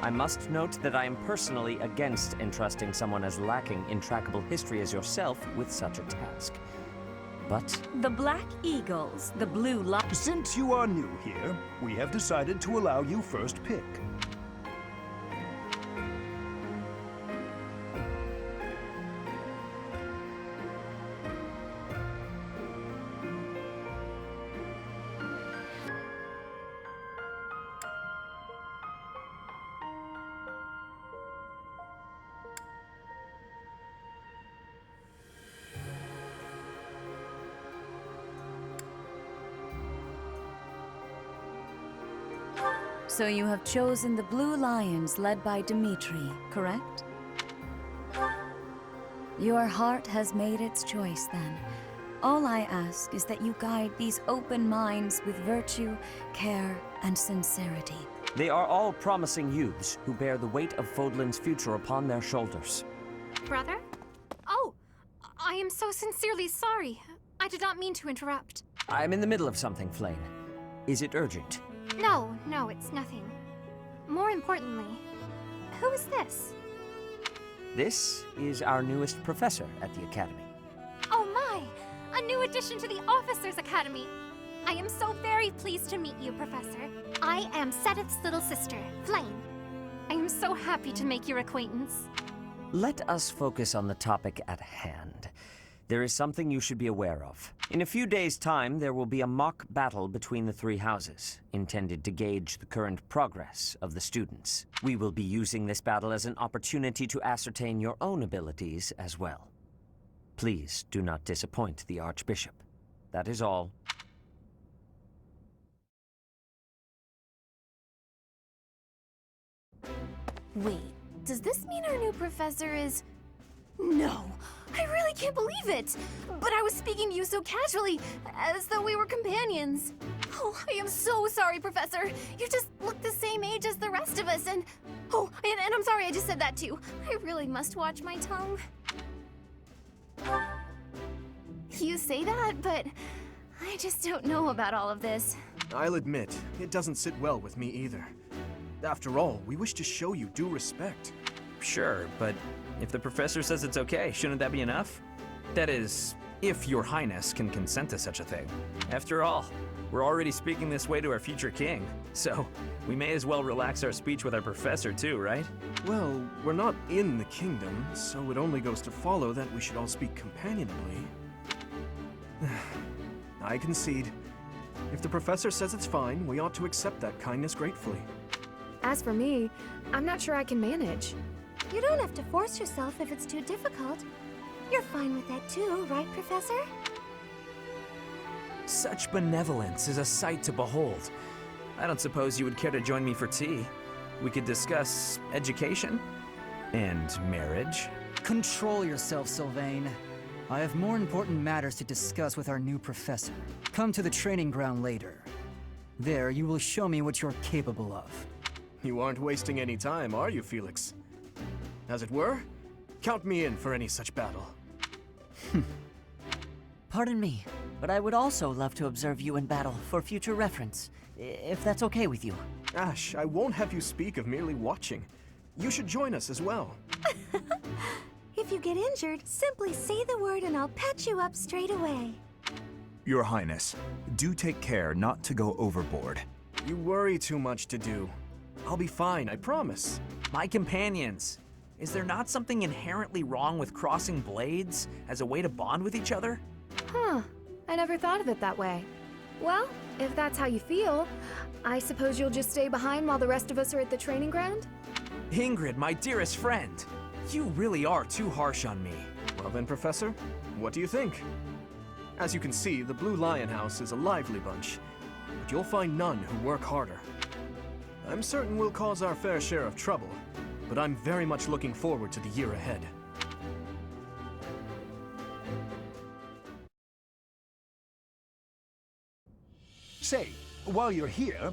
I must note that I am personally against entrusting someone as lacking in trackable history as yourself with such a task. But The Black Eagles, the Blue Lions. Since you are new here, we have decided to allow you first pick. So you have chosen the Blue Lions led by Dimitri, correct? Your heart has made its choice then. All I ask is that you guide these open minds with virtue, care, and sincerity. they are all promising youths who bear the weight of Fodlan's future upon their shoulders. Brother? Oh, I am so sincerely sorry. I did not mean to interrupt. I'm in the middle of something, Flane. Is it urgent? No, it's nothing. More importantly, who is this? This is our newest professor at the Academy. Oh my! A new addition to the Officers' Academy! I am so very pleased to meet you, Professor. I am Sedith's little sister, Flame. I am so happy to make your acquaintance. Let us focus on the topic at hand. There is something you should be aware of. In a few days' time, there will be a mock battle between the three houses, intended to gauge the current progress of the students. We will be using this battle as an opportunity to ascertain your own abilities as well. Please do not disappoint the Archbishop. That is all. Wait, does this mean our new professor is... No, I really can't believe it! But I was speaking to you so casually, as though we were companions. Oh, I am so sorry, Professor. You just look the same age as the rest of us, and... Oh, and I'm sorry I just said that too. I really must watch my tongue. You say that, but I just don't know about all of this. I'll admit, it doesn't sit well with me either. After all, we wish to show you due respect. Sure, but if the professor says it's okay, shouldn't that be enough? That is, if your highness can consent to such a thing. After all, we're already speaking this way to our future king, so we may as well relax our speech with our professor too, right? Well, we're not in the kingdom, so it only goes to follow that we should all speak companionably. I concede. If the professor says it's fine, we ought to accept that kindness gratefully. As for me, I'm not sure I can manage. You don't have to force yourself if it's too difficult. You're fine with that too, right, Professor? Such benevolence is a sight to behold. I don't suppose you would care to join me for tea. We could discuss education and marriage. Control yourself, Sylvain. I have more important matters to discuss with our new professor. Come to the training ground later. There, you will show me what you're capable of. You aren't wasting any time, are you, Felix? As it were, count me in for any such battle. Pardon me, but I would also love to observe you in battle for future reference, if that's okay with you. Ash, I won't have you speak of merely watching. You should join us as well. If you get injured, simply say the word and I'll patch you up straight away. Your Highness, do take care not to go overboard. You worry too much to do. I'll be fine, I promise. My companions, is there not something inherently wrong with crossing blades as a way to bond with each other? Huh, I never thought of it that way. Well, if that's how you feel, I suppose you'll just stay behind while the rest of us are at the training ground? Ingrid, my dearest friend, you really are too harsh on me. Well then, Professor, what do you think? As you can see, the Blue Lion House is a lively bunch, but you'll find none who work harder. I'm certain we'll cause our fair share of trouble, but I'm very much looking forward to the year ahead. Say, while you're here,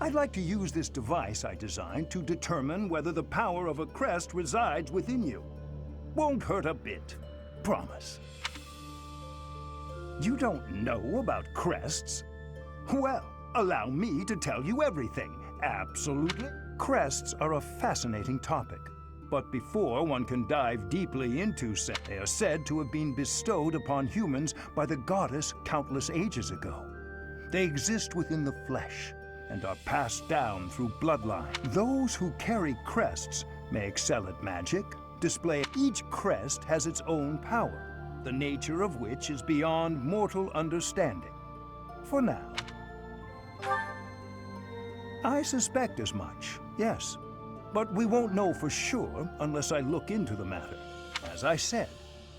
I'd like to use this device I designed to determine whether the power of a crest resides within you. Won't hurt a bit. Promise. You don't know about crests? Well, allow me to tell you everything, Absolutely. Crests are a fascinating topic. But before one can dive deeply into them, they are said to have been bestowed upon humans by the goddess countless ages ago. They exist within the flesh and are passed down through bloodline. Those who carry crests may excel at magic, display. Each crest has its own power, the nature of which is beyond mortal understanding. For now. I suspect as much, yes. But we won't know for sure unless I look into the matter. As I said,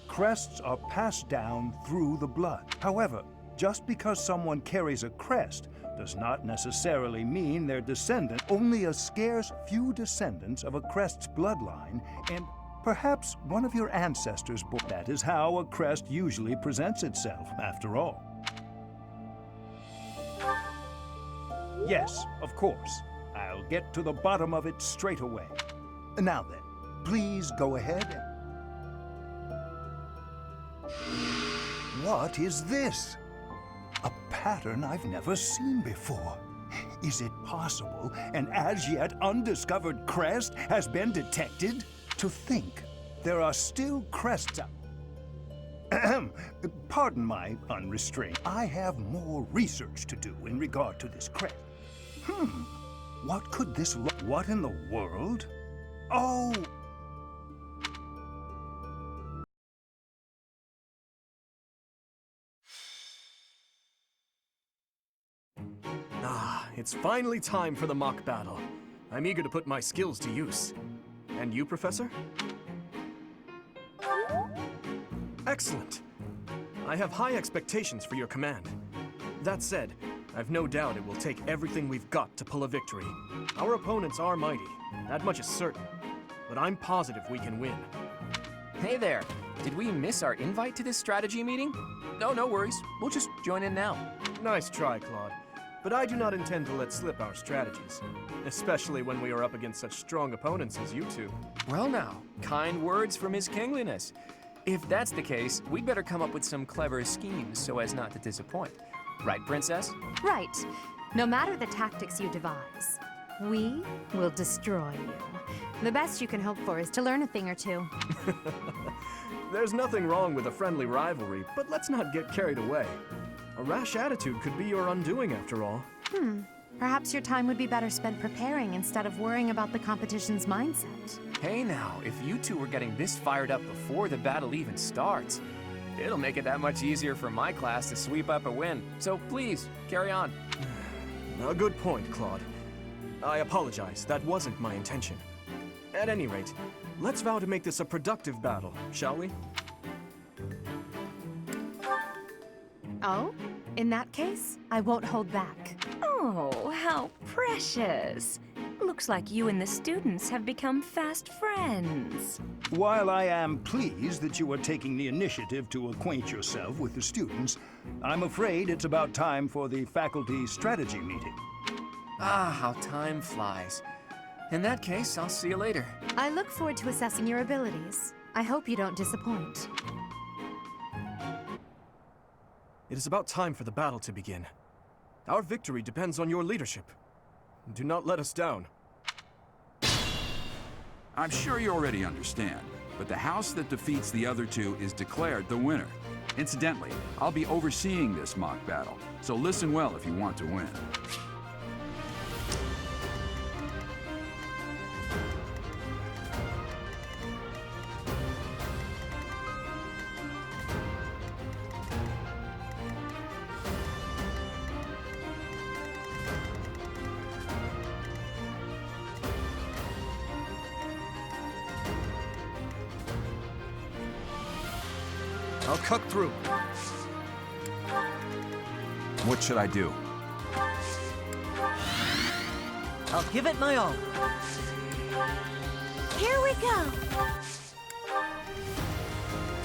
crests are passed down through the blood. However, just because someone carries a crest does not necessarily mean their descendant. Only a scarce few descendants of a crest's bloodline, and perhaps one of your ancestors. That is how a crest usually presents itself, after all. Yes, of course. I'll get to the bottom of it straight away. Now then, please go ahead. What is this? A pattern I've never seen before. Is it possible an as yet undiscovered crest has been detected? To think there are still crests out. Pardon my unrestraint. I have more research to do in regard to this crest. What could this look? What in the world? Oh! It's finally time for the mock battle. I'm eager to put my skills to use. And you, Professor? Excellent. I have high expectations for your command. That said, I've no doubt it will take everything we've got to pull a victory. Our opponents are mighty, that much is certain. But I'm positive we can win. Hey there! Did we miss our invite to this strategy meeting? Oh, no worries. We'll just join in now. Nice try, Claude. But I do not intend to let slip our strategies, especially when we are up against such strong opponents as you two. Well now, kind words from His Kingliness. If that's the case, we'd better come up with some clever schemes so as not to disappoint. Right, Princess? Right. No matter the tactics you devise, we will destroy you. The best you can hope for is to learn a thing or two. There's nothing wrong with a friendly rivalry, but let's not get carried away. A rash attitude could be your undoing, after all. Perhaps your time would be better spent preparing instead of worrying about the competition's mindset. Hey now, if you two were getting this fired up before the battle even starts, it'll make it that much easier for my class to sweep up a win. So please, carry on. A good point, Claude. I apologize, that wasn't my intention. At any rate, let's vow to make this a productive battle, shall we? Oh? In that case, I won't hold back. Oh, how precious. Looks like you and the students have become fast friends. While I am pleased that you are taking the initiative to acquaint yourself with the students, I'm afraid it's about time for the faculty strategy meeting. Ah, how time flies. In that case, I'll see you later. I look forward to assessing your abilities. I hope you don't disappoint. It is about time for the battle to begin. Our victory depends on your leadership. Do not let us down. I'm sure you already understand, but the house that defeats the other two is declared the winner. Incidentally, I'll be overseeing this mock battle, so listen well if you want to win. I'll cut through. What should I do? I'll give it my all. Here we go.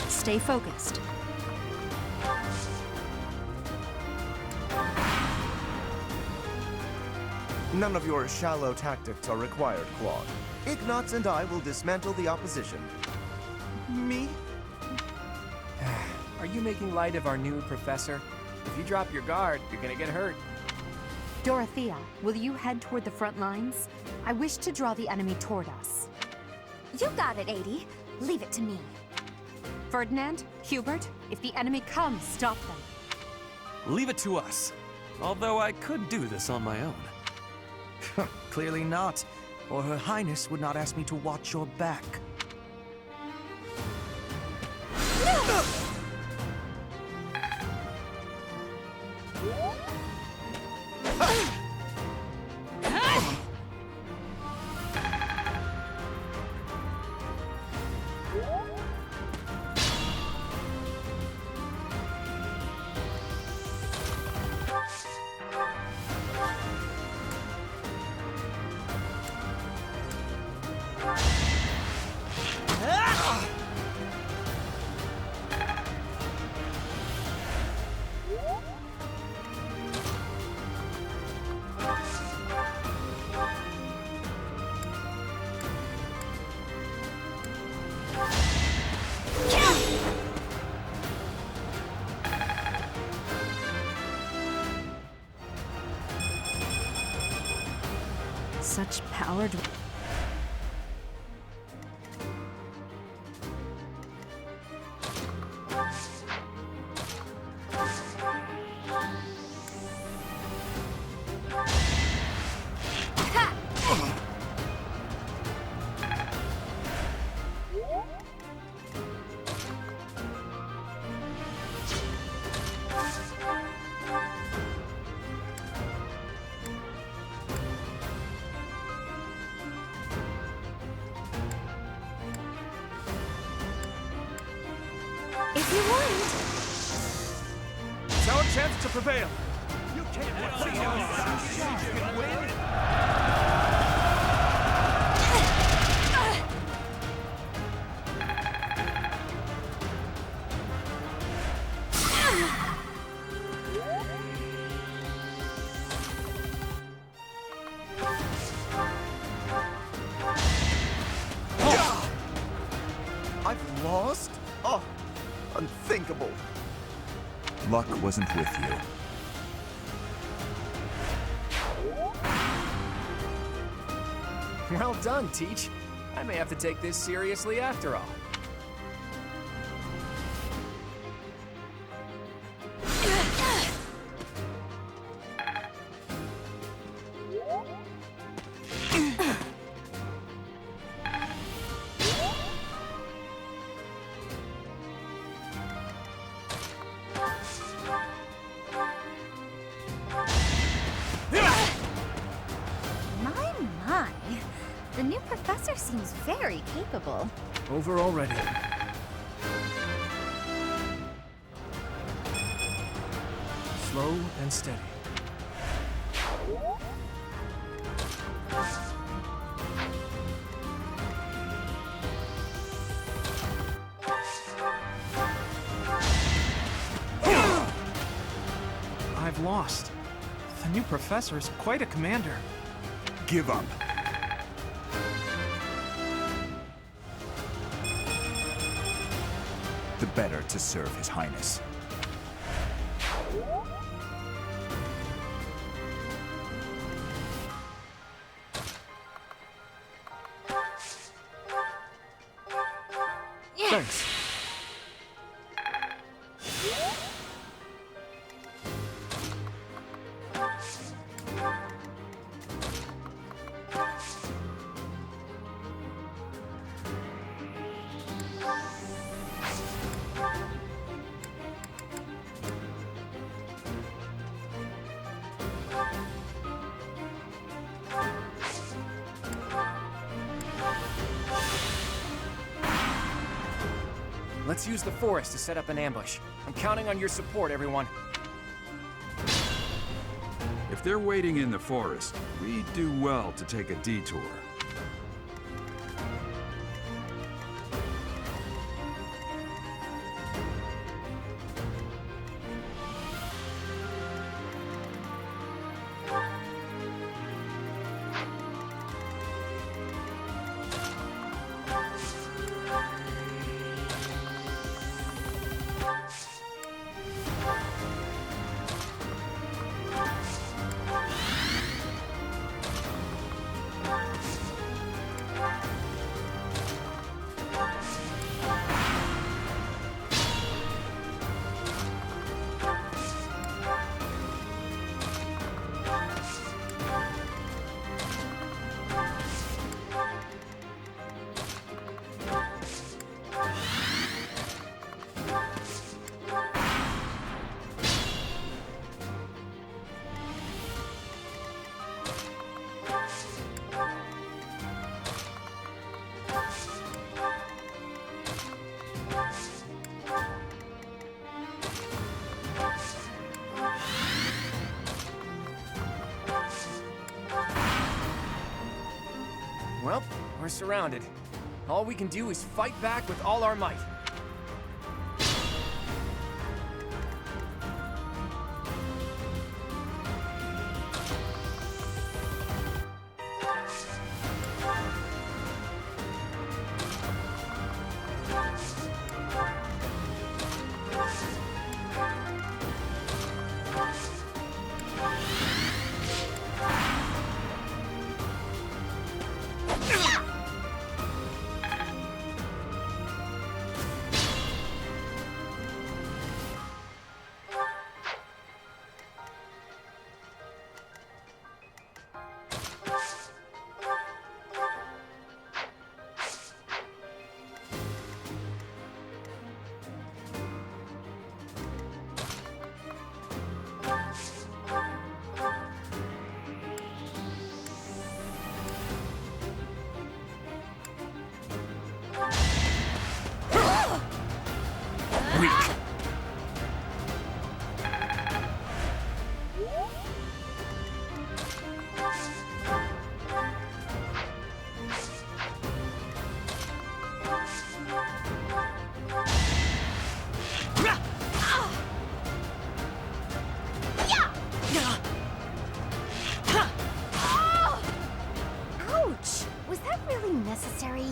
Stay focused. None of your shallow tactics are required, Claude. Ignatz and I will dismantle the opposition. Me? Are you making light of our new professor? If you drop your guard, you're gonna get hurt. Dorothea, will you head toward the front lines? I wish to draw the enemy toward us. You got it, Adie. Leave it to me. Ferdinand, Hubert, if the enemy comes, stop them. Leave it to us. Although I could do this on my own. Clearly not, or Her Highness would not ask me to watch your back. Such powered... If you want. It's our chance to prevail. You can't win. I've lost? Oh, unthinkable. Luck wasn't with you. Well done, Teach. I may have to take this seriously after all. My. The new professor seems very capable. Over already. Slow and steady. I've lost. The new professor is quite a commander. Give up. The better to serve His Highness. Thanks. Let's use the forest to set up an ambush. I'm counting on your support, everyone. If they're waiting in the forest, we do well to take a detour. Well, we're surrounded. All we can do is fight back with all our might. Ouch! Was that really necessary?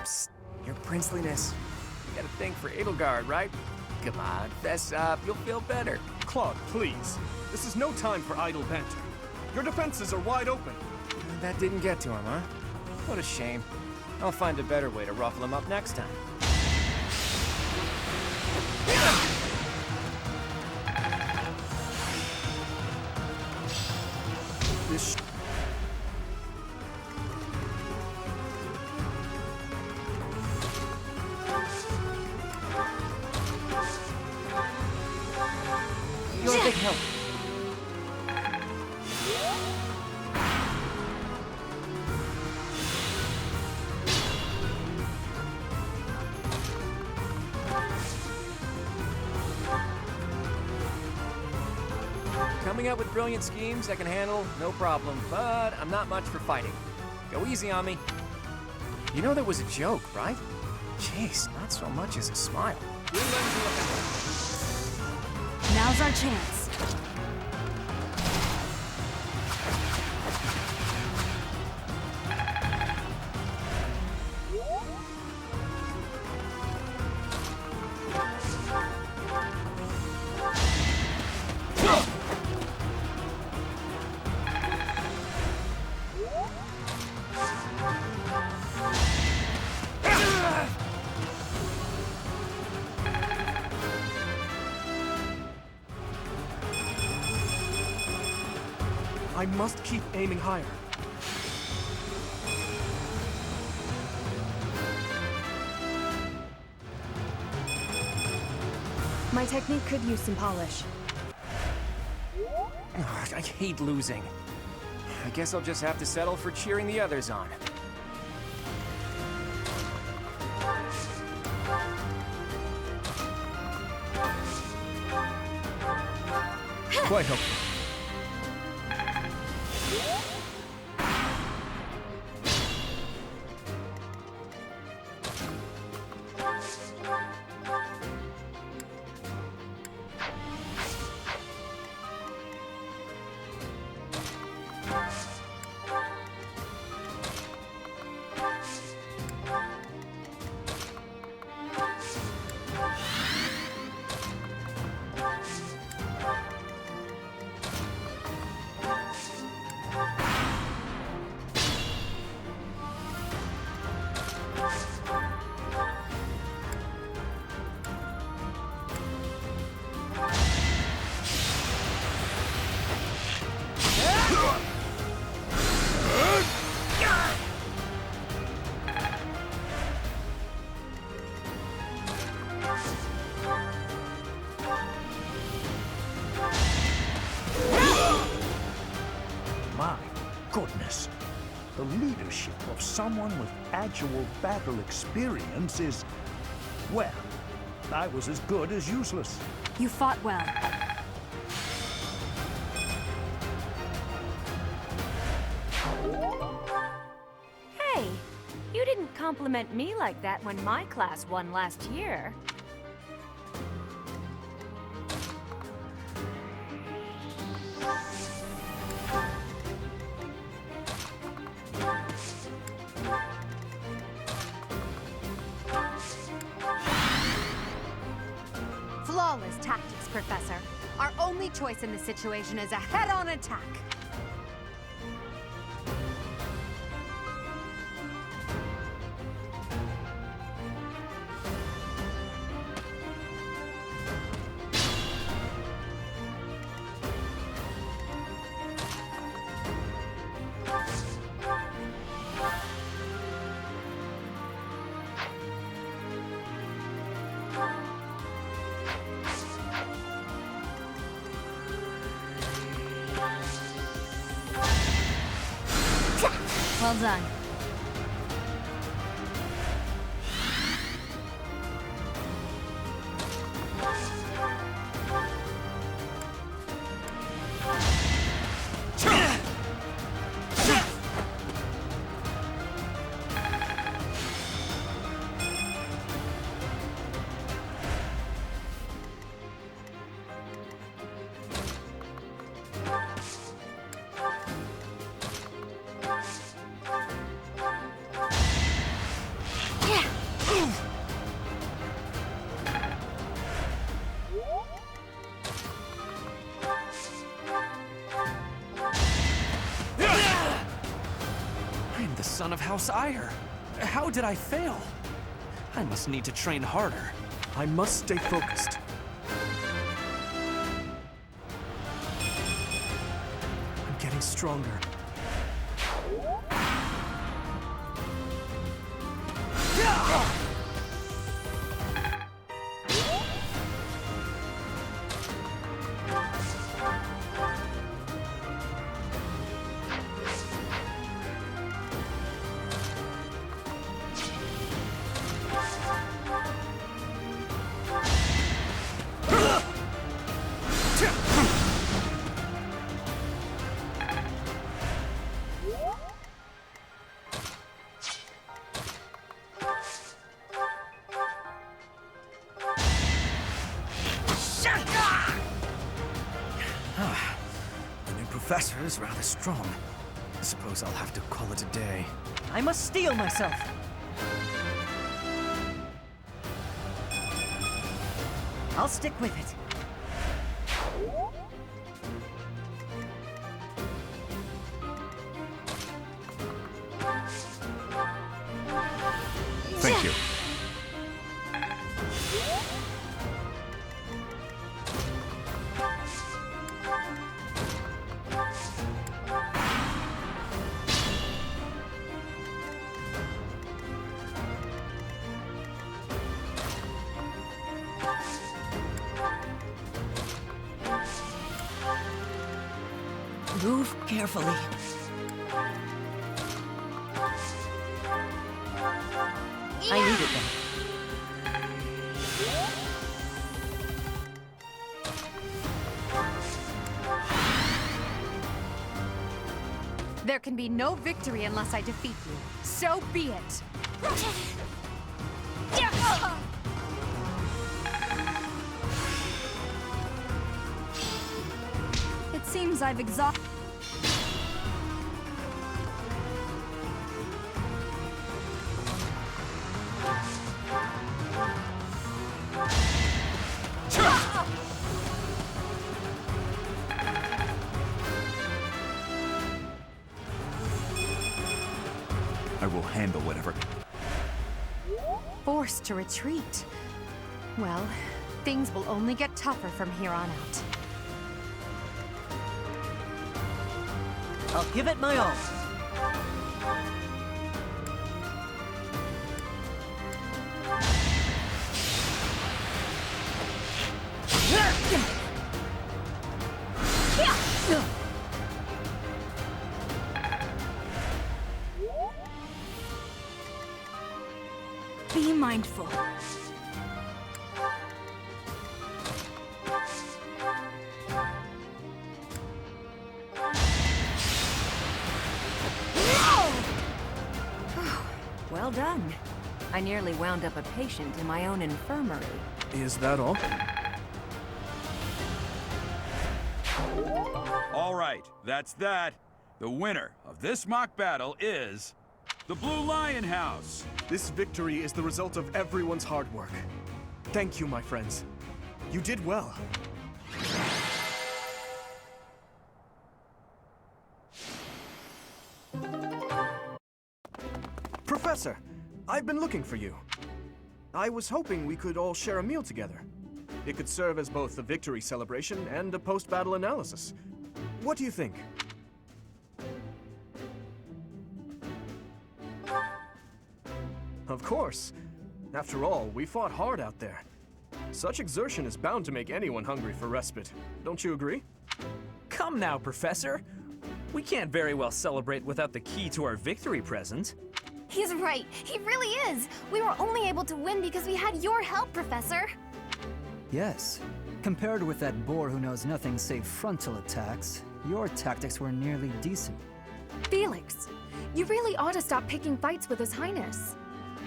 Psst, your princeliness. You got a thing for Edelgard, right? Come on, fess up. You'll feel better. Claude, please. This is no time for idle banter. Your defenses are wide open. That didn't get to him, huh? What a shame. I'll find a better way to ruffle him up next time. This You're a big help. Coming up with brilliant schemes I can handle, no problem, but I'm not much for fighting. Go easy on me. You know that was a joke, right? Jeez, not so much as a smile. Now's our chance. I must keep aiming higher. My technique could use some polish. Ugh, I hate losing. I guess I'll just have to settle for cheering the others on. Quite helpful. goodness. The leadership of someone with actual battle experience is, well, I was as good as useless. You fought well. Hey, you didn't compliment me like that when my class won last year. Flawless tactics, Professor. Our only choice in this situation is a head-on attack. Well done. I'm the son of House Ire. How did I fail? I must need to train harder. I must stay focused. I'm getting stronger. The new professor is rather strong. I suppose I'll have to call it a day. I must steel myself. I'll stick with it. Thank you. Move carefully. I need it then. There can be no victory unless I defeat you. So be it. It seems I've exhausted. I will handle whatever. Forced to retreat. Well, things will only get tougher from here on out. I'll give it my all. mindful. Well done. I nearly wound up a patient in my own infirmary. Is that all? All right, that's that. The winner of this mock battle is the Blue Lion House. This victory is the result of everyone's hard work. Thank you, my friends. You did well. Professor, I've been looking for you. I was hoping we could all share a meal together. It could serve as both a victory celebration and a post-battle analysis. What do you think? Of course. After all, we fought hard out there. Such exertion is bound to make anyone hungry for respite. Don't you agree? Come now, Professor. We can't very well celebrate without the key to our victory present. He's right. He really is. We were only able to win because we had your help, Professor. Yes. Compared with that boar who knows nothing save frontal attacks, your tactics were nearly decent. Felix, you really ought to stop picking fights with His Highness.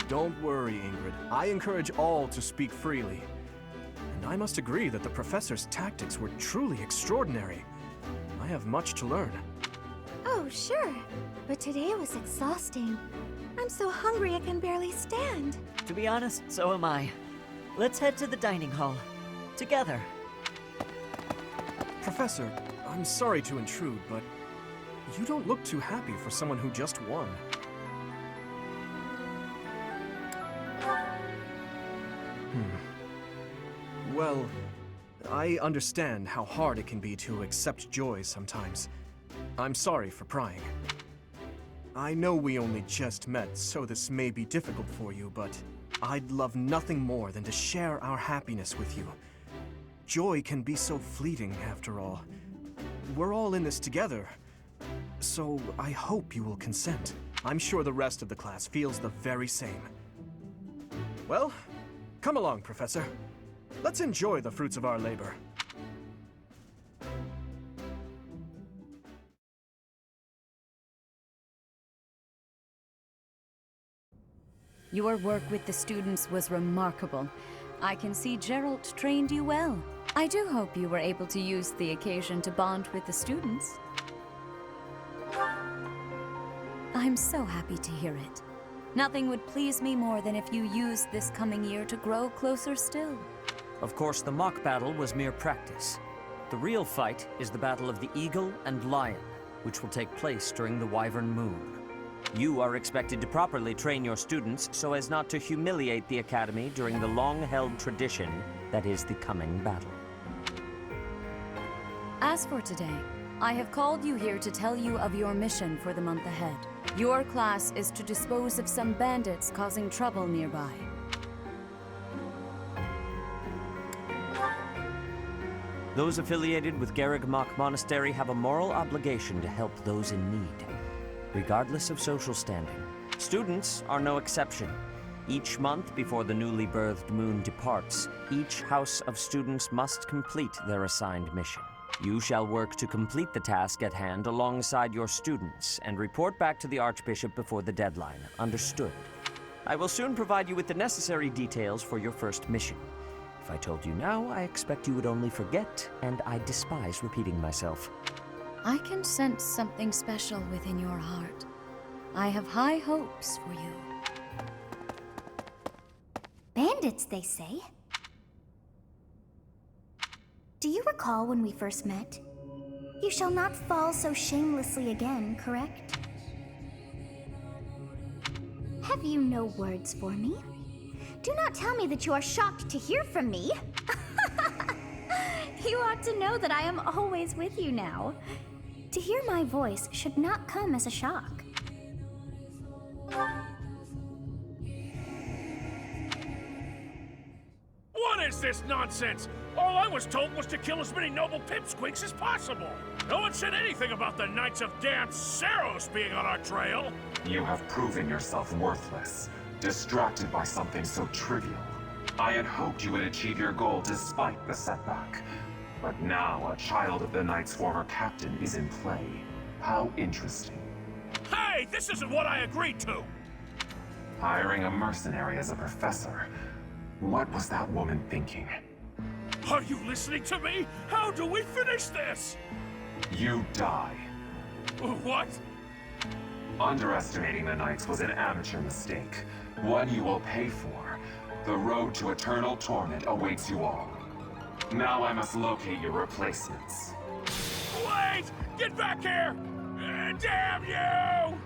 Don't worry, Ingrid. I encourage all to speak freely. And I must agree that the Professor's tactics were truly extraordinary. I have much to learn. Oh, sure. But today was exhausting. I'm so hungry I can barely stand. To be honest, so am I. Let's head to the dining hall. Together. Professor, I'm sorry to intrude, but you don't look too happy for someone who just won. Well, I understand how hard it can be to accept joy sometimes. I'm sorry for prying. I know we only just met, so this may be difficult for you, but I'd love nothing more than to share our happiness with you. Joy can be so fleeting, after all. We're all in this together, so I hope you will consent. I'm sure the rest of the class feels the very same. Well, come along, Professor. Let's enjoy the fruits of our labor. Your work with the students was remarkable. I can see Geralt trained you well. I do hope you were able to use the occasion to bond with the students. I'm so happy to hear it. Nothing would please me more than if you used this coming year to grow closer still. Of course, the mock battle was mere practice. The real fight is the battle of the Eagle and Lion, which will take place during the Wyvern Moon. You are expected to properly train your students so as not to humiliate the Academy during the long-held tradition that is the coming battle. As for today, I have called you here to tell you of your mission for the month ahead. Your class is to dispose of some bandits causing trouble nearby. Those affiliated with Garrigmach Monastery have a moral obligation to help those in need, regardless of social standing. Students are no exception. Each month before the newly birthed moon departs, each house of students must complete their assigned mission. You shall work to complete the task at hand alongside your students and report back to the Archbishop before the deadline. Understood? I will soon provide you with the necessary details for your first mission. If I told you now, I expect you would only forget, and I despise repeating myself. I can sense something special within your heart. I have high hopes for you. Bandits, they say. Do you recall when we first met? You shall not fall so shamelessly again, correct? Have you no words for me? Do not tell me that you are shocked to hear from me. You ought to know that I am always with you now. To hear my voice should not come as a shock. What is this nonsense? All I was told was to kill as many noble pipsqueaks as possible. No one said anything about the Knights of Damn Saros being on our trail. You have proven yourself worthless. distracted by something so trivial. I had hoped you would achieve your goal despite the setback. But now a child of the Knight's former captain is in play. How interesting. Hey, this isn't what I agreed to! Hiring a mercenary as a professor. What was that woman thinking? Are you listening to me? How do we finish this? You die. What? Underestimating the Knights was an amateur mistake. One you will pay for. The road to eternal torment awaits you all. Now I must locate your replacements. Wait! Get back here! Damn you!